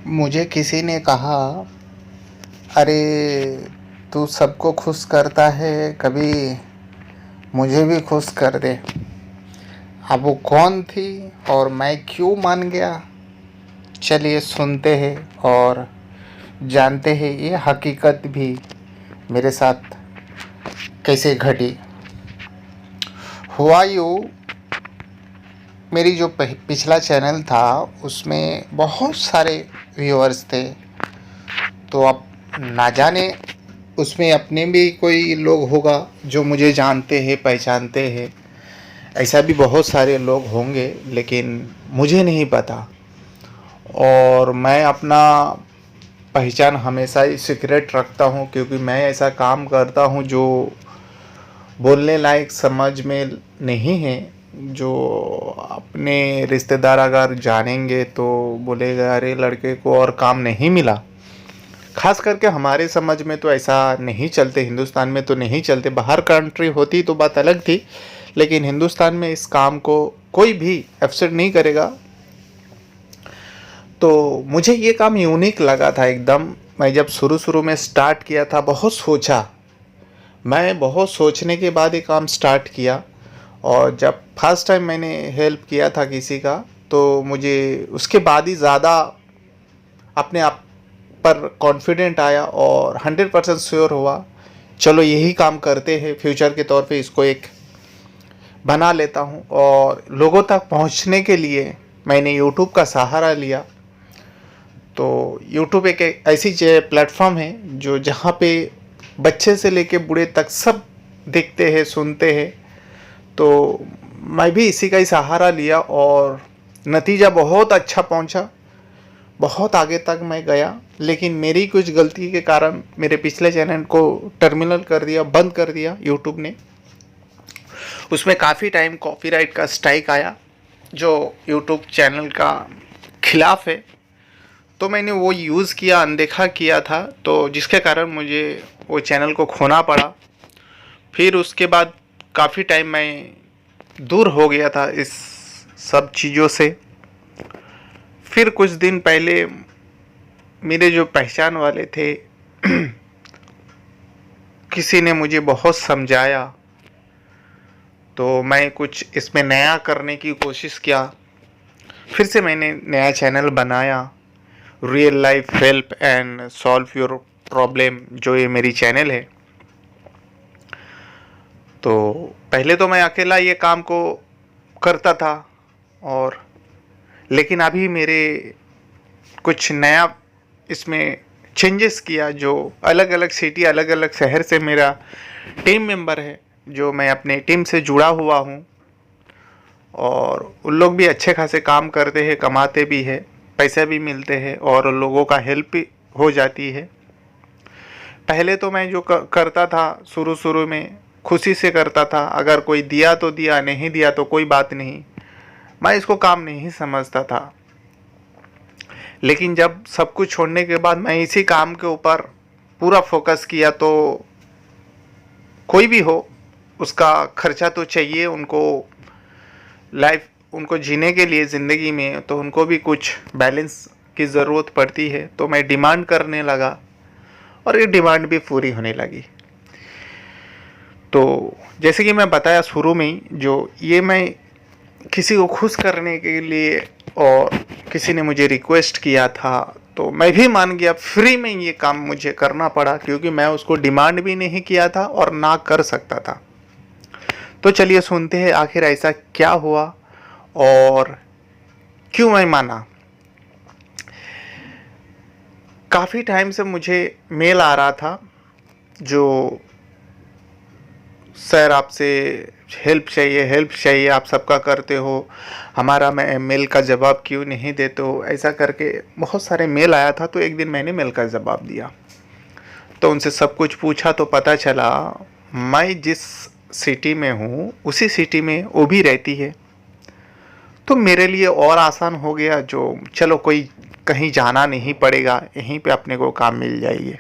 मुझे किसी ने कहा, अरे तू सबको खुश करता है, कभी मुझे भी खुश कर दे। अब वो कौन थी और मैं क्यों मान गया? चलिए सुनते हैं और जानते हैं ये हकीकत भी मेरे साथ कैसे घटी। हुआ यूँ, मेरी जो पिछला चैनल था उसमें बहुत सारे व्यूअर्स थे। तो अब ना जाने उसमें अपने भी कोई लोग होगा जो मुझे जानते हैं, पहचानते हैं। ऐसा भी बहुत सारे लोग होंगे लेकिन मुझे नहीं पता। और मैं अपना पहचान हमेशा ही सीक्रेट रखता हूँ, क्योंकि मैं ऐसा काम करता हूँ जो बोलने लायक समझ में नहीं है। जो अपने रिश्तेदार अगर जानेंगे तो बोलेगा, अरे लड़के को और काम नहीं मिला। खास करके हमारे समझ में तो ऐसा नहीं चलते, हिंदुस्तान में तो नहीं चलते। बाहर कंट्री होती तो बात अलग थी, लेकिन हिंदुस्तान में इस काम को कोई भी एक्सेप्ट नहीं करेगा। तो मुझे ये काम यूनिक लगा था एकदम। मैं जब शुरू शुरू में स्टार्ट किया था, बहुत सोचा, मैं बहुत सोचने के बाद ये काम स्टार्ट किया। और जब फर्स्ट टाइम मैंने हेल्प किया था किसी का, तो मुझे उसके बाद ही ज़्यादा अपने आप पर कॉन्फिडेंट आया और 100% श्योर हुआ, चलो यही काम करते हैं, फ्यूचर के तौर पे इसको एक बना लेता हूँ। और लोगों तक पहुँचने के लिए मैंने यूट्यूब का सहारा लिया। तो यूट्यूब एक ऐसी प्लेटफॉर्म है जो जहाँ पे बच्चे से लेके बूढ़े तक सब देखते हैं, सुनते हैं। तो मैं भी इसी का ही सहारा लिया और नतीजा बहुत अच्छा पहुँचा, बहुत आगे तक मैं गया। लेकिन मेरी कुछ गलती के कारण मेरे पिछले चैनल को टर्मिनल कर दिया, बंद कर दिया यूट्यूब ने। उसमें काफ़ी टाइम कॉपीराइट का स्ट्राइक आया जो यूट्यूब चैनल का खिलाफ है। तो मैंने वो यूज़ किया, अनदेखा किया था, तो जिसके कारण मुझे वो चैनल को खोना पड़ा। फिर उसके बाद काफ़ी टाइम मैं दूर हो गया था इस सब चीज़ों से। फिर कुछ दिन पहले मेरे जो पहचान वाले थे किसी ने मुझे बहुत समझाया, तो मैं कुछ इसमें नया करने की कोशिश किया। फिर से मैंने नया चैनल बनाया, real life help and solve your problem, जो ये मेरी चैनल है। तो पहले तो मैं अकेला ये काम को करता था, और लेकिन अभी मेरे कुछ नया इसमें चेंजेस किया। जो अलग अलग सिटी, अलग अलग शहर से मेरा टीम मेंबर है, जो मैं अपने टीम से जुड़ा हुआ हूँ। और उन लोग भी अच्छे खासे काम करते हैं, कमाते भी है, पैसे भी मिलते हैं और लोगों का हेल्प भी हो जाती है। पहले तो मैं जो करता था शुरू शुरू में खुशी से करता था, अगर कोई दिया तो दिया, नहीं दिया तो कोई बात नहीं, मैं इसको काम नहीं समझता था। लेकिन जब सब कुछ छोड़ने के बाद मैं इसी काम के ऊपर पूरा फोकस किया, तो कोई भी हो उसका खर्चा तो चाहिए उनको, लाइफ उनको जीने के लिए ज़िंदगी में, तो उनको भी कुछ बैलेंस की ज़रूरत पड़ती है। तो मैं डिमांड करने लगा और ये डिमांड भी पूरी होने लगी। तो जैसे कि मैं बताया शुरू में ही, जो ये मैं किसी को खुश करने के लिए, और किसी ने मुझे रिक्वेस्ट किया था तो मैं भी मान गया। फ्री में ये काम मुझे करना पड़ा, क्योंकि मैं उसको डिमांड भी नहीं किया था और ना कर सकता था। तो चलिए सुनते हैं आखिर ऐसा क्या हुआ और क्यों मैं माना। काफ़ी टाइम से मुझे मेल आ रहा था, जो सर आपसे हेल्प चाहिए, हेल्प चाहिए, आप सबका करते हो, हमारा मेल का जवाब क्यों नहीं देते हो, ऐसा करके बहुत सारे मेल आया था। तो एक दिन मैंने मेल का जवाब दिया, तो उनसे सब कुछ पूछा, तो पता चला मैं जिस सिटी में हूँ उसी सिटी में वो भी रहती है। तो मेरे लिए और आसान हो गया, जो चलो कोई कहीं जाना नहीं पड़ेगा, यहीं पे अपने को काम मिल जाएगी।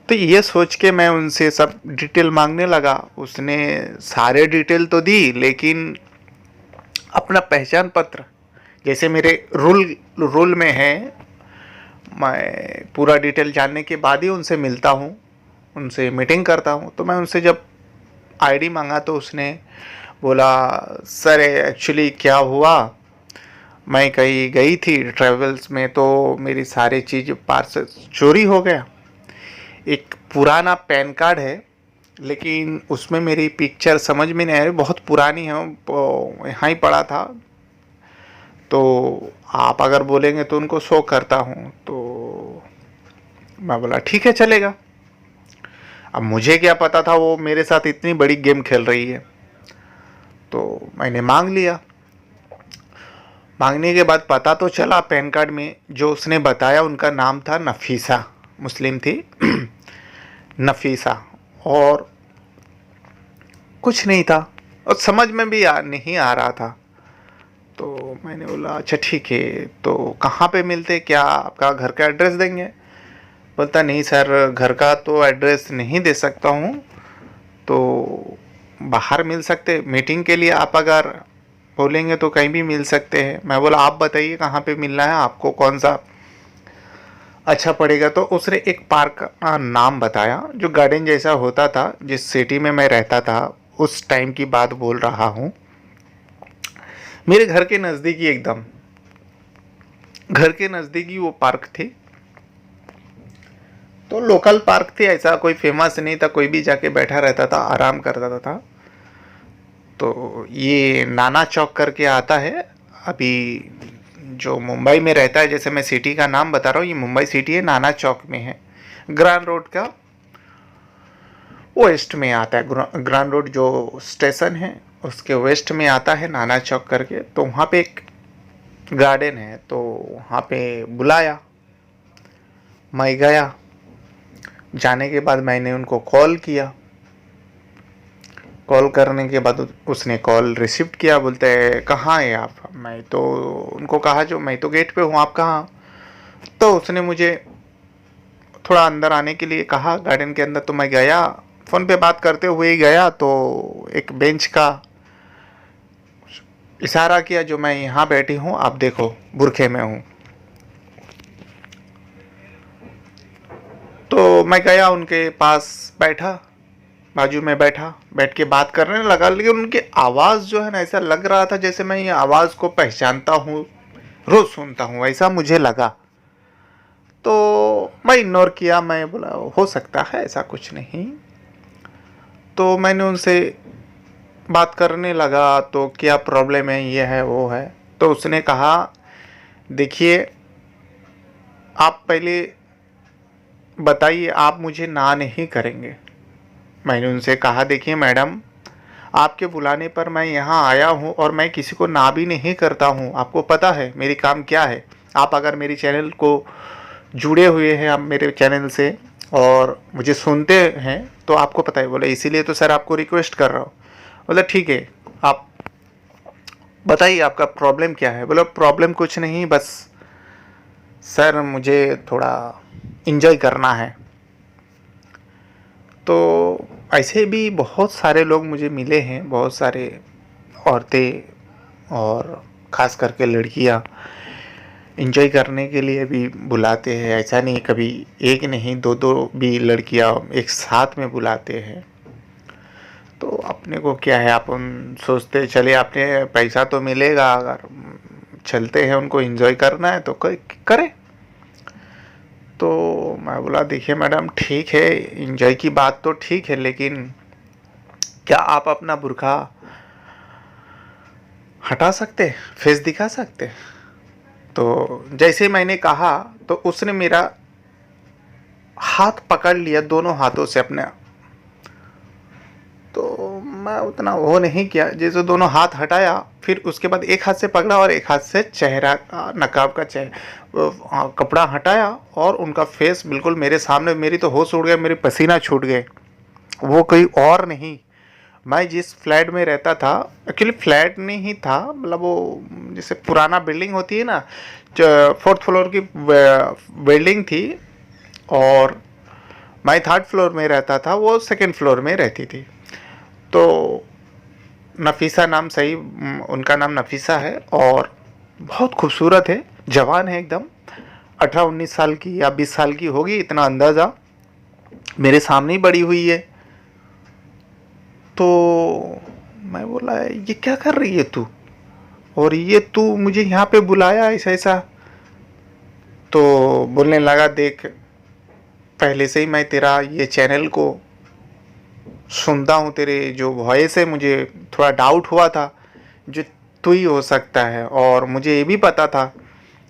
तो ये सोच के मैं उनसे सब डिटेल मांगने लगा। उसने सारे डिटेल तो दी, लेकिन अपना पहचान पत्र, जैसे मेरे रूल में है मैं पूरा डिटेल जानने के बाद ही उनसे मिलता हूँ, उनसे मीटिंग करता हूँ। तो मैं उनसे जब आईडी मांगा तो उसने बोला, सर एक्चुअली क्या हुआ, मैं कहीं गई थी ट्रेवल्स में तो मेरी सारी चीज़ पार्सल चोरी हो गया। एक पुराना पैन कार्ड है लेकिन उसमें मेरी पिक्चर समझ में नहीं आ रही, बहुत पुरानी है, यहाँ ही पड़ा था। तो आप अगर बोलेंगे तो उनको शो करता हूँ। तो मैं बोला ठीक है चलेगा। अब मुझे क्या पता था वो मेरे साथ इतनी बड़ी गेम खेल रही है। तो मैंने मांग लिया। मांगने के बाद पता तो चला पैन कार्ड में जो उसने बताया उनका नाम था नफीसा, मुस्लिम थी नफीसा, और कुछ नहीं था और समझ में भी नहीं आ रहा था। तो मैंने बोला अच्छा ठीक है, तो कहाँ पे मिलते, क्या आपका घर का एड्रेस देंगे? बोलता नहीं सर, घर का तो एड्रेस नहीं दे सकता हूँ, तो बाहर मिल सकते, मीटिंग के लिए आप अगर बोलेंगे तो कहीं भी मिल सकते हैं। मैं बोला आप बताइए कहाँ पे मिलना है, आपको कौन सा अच्छा पड़ेगा। तो उसने एक पार्क का नाम बताया जो गार्डन जैसा होता था, जिस सिटी में मैं रहता था उस टाइम की बात बोल रहा हूँ। मेरे घर के नज़दीकी, एकदम घर के नज़दीकी वो पार्क थी। तो लोकल पार्क थी, ऐसा कोई फेमस नहीं था, कोई भी जाके बैठा रहता था, आराम करता था। तो ये नाना चौक करके आता है, अभी जो मुंबई में रहता है, जैसे मैं सिटी का नाम बता रहा हूँ, ये मुंबई सिटी है, नाना चौक में है। ग्रांड रोड का वेस्ट में आता है, ग्रांड रोड जो स्टेशन है उसके वेस्ट में आता है नाना चौक करके। तो वहाँ पे एक गार्डन है, तो वहाँ पे बुलाया, मैं गया। जाने के बाद मैंने उनको कॉल किया। कॉल करने के बाद उसने कॉल रिसीव किया, बोलते हैं कहाँ है आप? मैं तो उनको कहा जो मैं तो गेट पे हूँ, आप कहाँ? तो उसने मुझे थोड़ा अंदर आने के लिए कहा गार्डन के अंदर। तो मैं गया, फ़ोन पे बात करते हुए ही गया। तो एक बेंच का इशारा किया, जो मैं यहाँ बैठी हूँ आप देखो, बुरखे में हूँ। तो मैं गया उनके पास, बैठा, बाजू में बैठा, बैठ के बात करने लगा। लेकिन उनकी आवाज़ जो है ना, ऐसा लग रहा था जैसे मैं ये आवाज़ को पहचानता हूँ, रोज़ सुनता हूँ, ऐसा मुझे लगा। तो मैं इग्नोर किया, मैं बोला हो सकता है, ऐसा कुछ नहीं। तो मैंने उनसे बात करने लगा, तो क्या प्रॉब्लम है, ये है वो है। तो उसने कहा देखिए आप पहले बताइए, आप मुझे ना नहीं करेंगे। मैंने उनसे कहा देखिए मैडम, आपके बुलाने पर मैं यहाँ आया हूँ और मैं किसी को ना भी नहीं करता हूँ, आपको पता है मेरी काम क्या है। आप अगर मेरी चैनल को जुड़े हुए हैं, आप मेरे चैनल से और मुझे सुनते हैं तो आपको पता है। बोले इसीलिए तो सर आपको रिक्वेस्ट कर रहा हूँ। बोला ठीक है, आप बताइए आपका प्रॉब्लम क्या है। बोला प्रॉब्लम कुछ नहीं, बस सर मुझे थोड़ा इंजॉय करना है। तो ऐसे भी बहुत सारे लोग मुझे मिले हैं, बहुत सारे औरतें और ख़ास करके लड़कियां इंजॉय करने के लिए भी बुलाते हैं। ऐसा नहीं, कभी एक नहीं दो दो भी लड़कियां एक साथ में बुलाते हैं। तो अपने को क्या है, अपन सोचते चले अपने पैसा तो मिलेगा, अगर चलते हैं उनको इंजॉय करना है तो करें। तो मैं बोला देखिए मैडम ठीक है, इंजॉय की बात तो ठीक है, लेकिन क्या आप अपना बुर्का हटा सकते, फेस दिखा सकते? तो जैसे मैंने कहा तो उसने मेरा हाथ पकड़ लिया दोनों हाथों से अपने। तो मैं उतना वो नहीं किया, जैसे दोनों हाथ हटाया, फिर उसके बाद एक हाथ से पकड़ा और एक हाथ से चेहरा का, नकाब का कपड़ा हटाया और उनका फेस बिल्कुल मेरे सामने। मेरी तो होश उड़ गया, मेरे पसीना छूट गए। वो कोई और नहीं, मैं जिस फ्लैट में रहता था, एक्चुअली फ्लैट नहीं था, मतलब वो जैसे पुराना बिल्डिंग होती है ना, 4th फ्लोर की बिल्डिंग थी और मैं 3rd फ्लोर में रहता था, वो 2nd फ्लोर में रहती थी। तो नफीसा नाम, सही उनका नाम नफीसा है और बहुत खूबसूरत है, जवान है एकदम, 18-19 साल की या 20 साल की होगी, इतना अंदाज़ा, मेरे सामने ही बड़ी हुई है। तो मैं बोला ये क्या कर रही है तू, और ये तू मुझे यहाँ पे बुलाया ऐसा ऐसा। तो बोलने लगा देख, पहले से ही मैं तेरा ये चैनल को सुनता हूँ, तेरे जो वॉइस है मुझे थोड़ा डाउट हुआ था जो तू ही हो सकता है, और मुझे ये भी पता था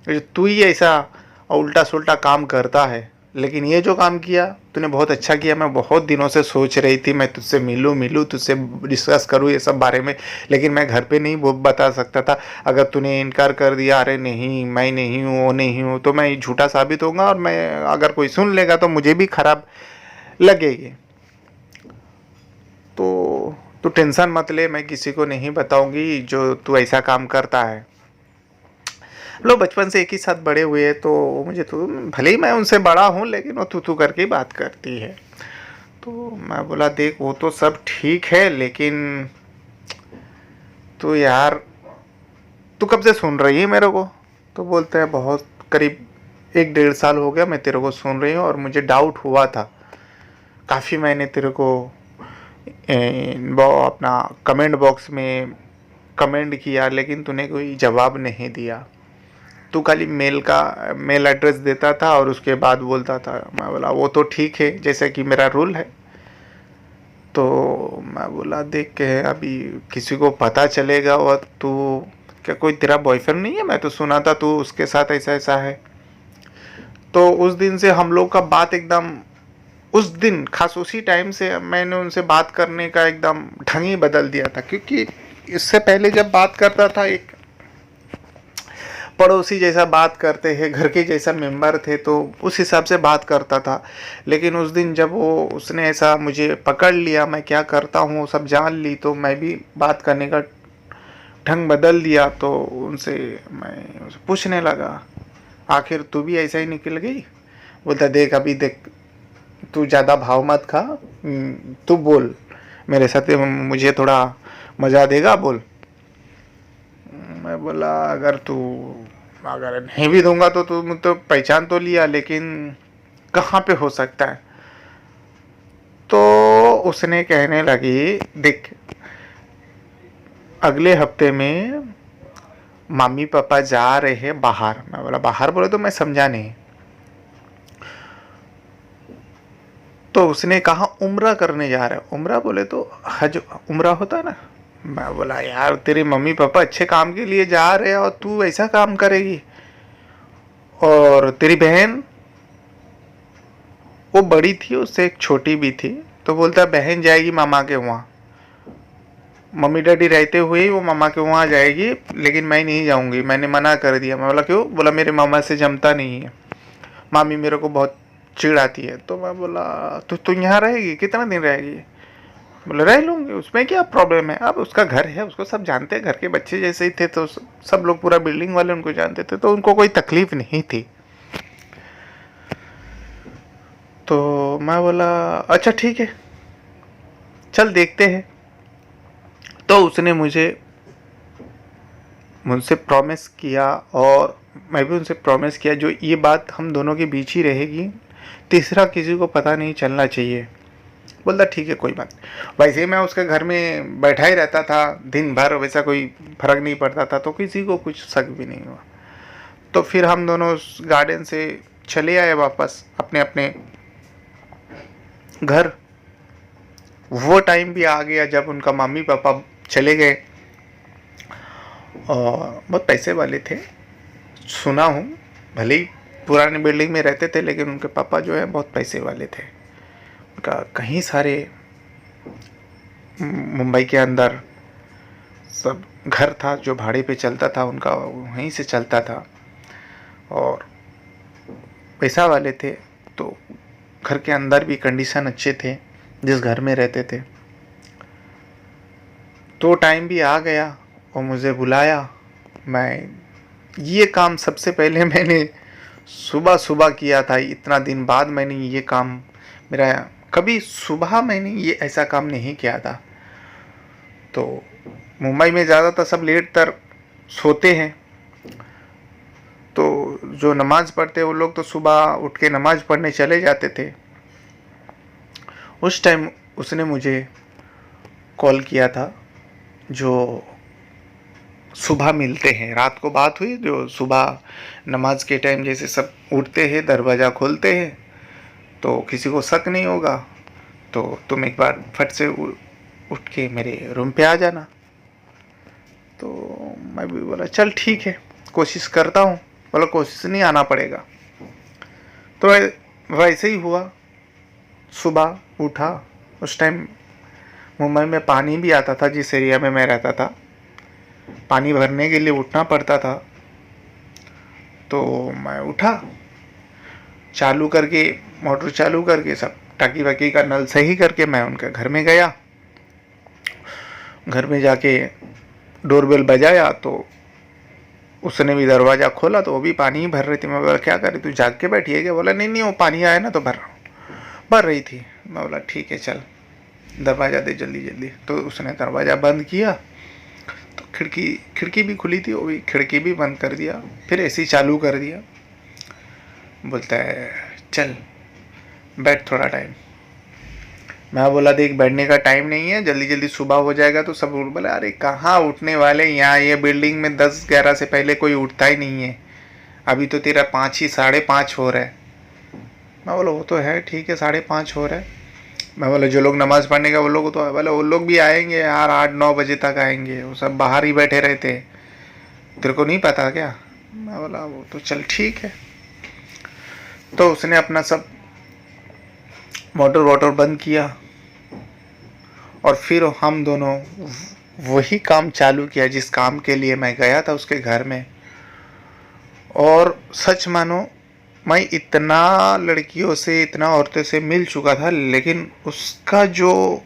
जो तू ही ऐसा उल्टा सुल्टा काम करता है, लेकिन ये जो काम किया तूने बहुत अच्छा किया। मैं बहुत दिनों से सोच रही थी मैं तुझसे मिलूँ तुझसे डिस्कस करूँ ये सब बारे में, लेकिन मैं घर पे नहीं वो बता सकता था। अगर तूने इनकार कर दिया, अरे नहीं मैं नहीं हूँ वो नहीं हूँ, तो मैं झूठा साबित होऊंगा, और मैं अगर कोई सुन लेगा तो मुझे भी खराब लगेगी। तो टेंशन मत ले, मैं किसी को नहीं बताऊंगी जो तू ऐसा काम करता है। लोग बचपन से एक ही साथ बड़े हुए, तो मुझे तो भले ही मैं उनसे बड़ा हूँ, लेकिन वो तू करके बात करती है। तो मैं बोला देख वो तो सब ठीक है, लेकिन तू यार तू कब से सुन रही है मेरे को। तो बोलते हैं बहुत करीब 1-1.5 साल हो गया मैं तेरे को सुन रही हूँ, और मुझे डाउट हुआ था काफ़ी। मैंने तेरे को वो अपना कमेंट बॉक्स में कमेंट किया, लेकिन तूने कोई जवाब नहीं दिया। तू खाली मेल एड्रेस देता था और उसके बाद बोलता था। मैं बोला वो तो ठीक है, जैसे कि मेरा रूल है। तो मैं बोला देख के अभी किसी को पता चलेगा, और तू क्या कोई तेरा बॉयफ्रेंड नहीं है, मैं तो सुना था तू उसके साथ ऐसा ऐसा है। तो उस दिन से हम लोग का बात एकदम, उस दिन खास उसी टाइम से मैंने उनसे बात करने का एकदम ढंग ही बदल दिया था। क्योंकि इससे पहले जब बात करता था एक पड़ोसी जैसा बात करते हैं, घर के जैसा मेंबर थे, तो उस हिसाब से बात करता था। लेकिन उस दिन जब उसने ऐसा मुझे पकड़ लिया, मैं क्या करता हूँ सब जान ली, तो मैं भी बात करने का ढंग बदल दिया। तो मैं उनसे पूछने लगा आखिर तू भी ऐसा ही निकल गई। बोलता देख अभी देख तू ज़्यादा भाव मत खा, तू बोल मेरे साथ, मुझे थोड़ा मज़ा देगा बोल। मैं बोला अगर नहीं भी दूंगा तो तुम तो पहचान तो लिया, लेकिन कहाँ पे हो सकता है। तो उसने कहने लगी देख अगले हफ्ते में मम्मी पापा जा रहे हैं बाहर। मैं बोला बाहर बोले तो मैं समझा नहीं। तो उसने कहा उम्रा करने जा रहा है। उम्रा बोले तो हज उम्रा होता है ना। मैं बोला यार तेरे मम्मी पापा अच्छे काम के लिए जा रहे हैं और तू ऐसा काम करेगी। और तेरी बहन वो बड़ी थी, उससे एक छोटी भी थी। तो बोलता बहन जाएगी मामा के वहाँ, मम्मी डैडी रहते हुए ही वो मामा के वहाँ जाएगी, लेकिन मैं नहीं जाऊँगी, मैंने मना कर दिया। मैं बोला क्यों? बोला मेरे मामा से जमता नहीं है, मामी मेरे को बहुत चिढ़ाती है। तो मैं बोला तू यहाँ रहेगी, कितना दिन रहेगी? बोले रह लूँगी, उसमें क्या प्रॉब्लम है। अब उसका घर है, उसको सब जानते हैं, घर के बच्चे जैसे ही थे, तो सब लोग पूरा बिल्डिंग वाले उनको जानते थे, तो उनको कोई तकलीफ नहीं थी। तो मैं बोला अच्छा ठीक है चल देखते हैं। तो उसने मुझसे प्रॉमिस किया, और मैं भी उनसे प्रॉमिस किया जो ये बात हम दोनों के बीच ही रहेगी, तीसरा किसी को पता नहीं चलना चाहिए। बोलता ठीक है कोई बात। वैसे ही मैं उसके घर में बैठा ही रहता था दिन भर, वैसा कोई फर्क नहीं पड़ता था, तो किसी को कुछ शक भी नहीं हुआ। तो फिर हम दोनों उस गार्डन से चले आए वापस अपने अपने घर। वो टाइम भी आ गया जब उनका मम्मी पापा चले गए, और बहुत पैसे वाले थे सुना हूँ। भले ही पुराने बिल्डिंग में रहते थे, लेकिन उनके पापा जो है बहुत पैसे वाले थे। उनका कहीं सारे मुंबई के अंदर सब घर था जो भाड़े पे चलता था, उनका वहीं से चलता था, और पैसा वाले थे। तो घर के अंदर भी कंडीशन अच्छे थे जिस घर में रहते थे। तो टाइम भी आ गया और मुझे बुलाया। मैं ये काम सबसे पहले मैंने सुबह सुबह किया था। इतना दिन बाद मैंने ये काम, मेरा कभी सुबह मैंने ये ऐसा काम नहीं किया था। तो मुंबई में ज़्यादातर सब लेट तक सोते हैं, तो जो नमाज़ पढ़ते वो लोग तो सुबह उठ के नमाज़ पढ़ने चले जाते थे। उस टाइम उसने मुझे कॉल किया था, जो सुबह मिलते हैं। रात को बात हुई, जो सुबह नमाज के टाइम जैसे सब उठते हैं, दरवाज़ा खोलते हैं, तो किसी को शक नहीं होगा, तो तुम एक बार फट से उठ के मेरे रूम पे आ जाना। तो मैं भी बोला चल ठीक है, कोशिश करता हूँ। बोला कोशिश नहीं, आना पड़ेगा। तो वैसे ही हुआ। सुबह उठा, उस टाइम मुंबई में पानी भी आता था, जिस एरिया में मैं रहता था पानी भरने के लिए उठना पड़ता था। तो मैं उठा, चालू करके मोटर चालू करके सब टाकी वाकी का नल सही करके मैं उनके घर में गया। घर में जाके डोरबेल बजाया तो उसने भी दरवाज़ा खोला, तो वो भी पानी ही भर रही थी। मैं बोला क्या कर रही तू, जाग के बैठी है क्या? बोला नहीं नहीं, वो पानी आया ना तो भर रही थी। मैं बोला ठीक है चल दरवाज़ा दे जल्दी जल्दी। तो उसने दरवाज़ा बंद किया, तो खिड़की भी खुली थी, वो भी खिड़की भी बंद कर दिया। फिर एसी चालू कर दिया। बोलता है चल बैठ थोड़ा टाइम। मैं बोला देख बैठने का टाइम नहीं है, जल्दी जल्दी सुबह हो जाएगा। तो सब बोले अरे कहाँ उठने वाले, यहाँ ये बिल्डिंग में 10-11 से पहले कोई उठता ही नहीं है, अभी तो तेरा 5 ही 5:30 हो रहा है। मैं बोला वो तो है ठीक है, 5:30 हो रहा है। मैं बोला जो लोग नमाज़ पढ़ने का वो लोग तो बोले वो लोग भी आएंगे यार, 8-9 बजे तक आएंगे, वो सब बाहर ही बैठे रहते, तेरे को नहीं पता क्या? मैं बोला वो तो चल ठीक है। तो उसने अपना सब मोटर बंद किया और फिर हम दोनों वही काम चालू किया जिस काम के लिए मैं गया था उसके घर में। और सच मानो मैं इतना लड़कियों से, इतना औरतों से मिल चुका था, लेकिन उसका जो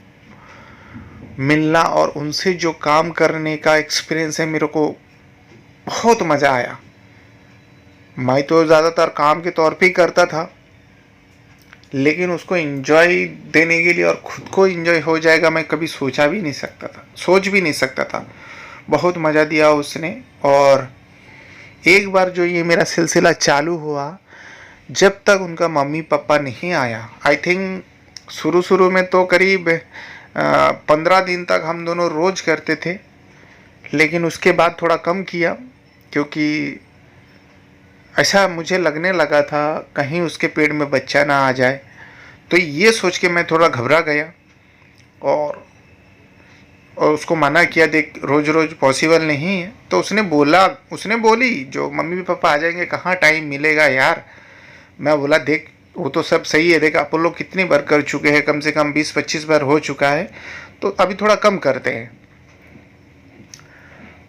मिलना और उनसे जो काम करने का एक्सपीरियंस है, मेरे को बहुत मज़ा आया। मैं तो ज़्यादातर काम के तौर पे ही करता था, लेकिन उसको एंजॉय देने के लिए और ख़ुद को एंजॉय हो जाएगा मैं कभी सोच भी नहीं सकता था। बहुत मज़ा दिया उसने। और एक बार जो ये मेरा सिलसिला चालू हुआ, जब तक उनका मम्मी पापा नहीं आया, आई थिंक शुरू में तो करीब 15 दिन तक हम दोनों रोज़ करते थे, लेकिन उसके बाद थोड़ा कम किया, क्योंकि ऐसा मुझे लगने लगा था कहीं उसके पेट में बच्चा ना आ जाए। तो ये सोच के मैं थोड़ा घबरा गया और उसको मना किया, देख रोज़ रोज़ पॉसिबल नहीं है। तो उसने बोली जो मम्मी पापा आ जाएंगे कहाँ टाइम मिलेगा यार। मैं बोला देख वो तो सब सही है, देख आप लोग कितनी बार कर चुके हैं, कम से कम 20-25 बार हो चुका है, तो अभी थोड़ा कम करते हैं।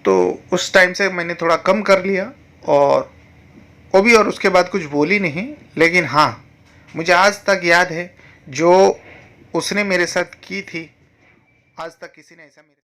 तो उस टाइम से मैंने थोड़ा कम कर लिया और वो भी, और उसके बाद कुछ बोली नहीं। लेकिन हाँ, मुझे आज तक याद है जो उसने मेरे साथ की थी, आज तक किसी ने ऐसा मेरे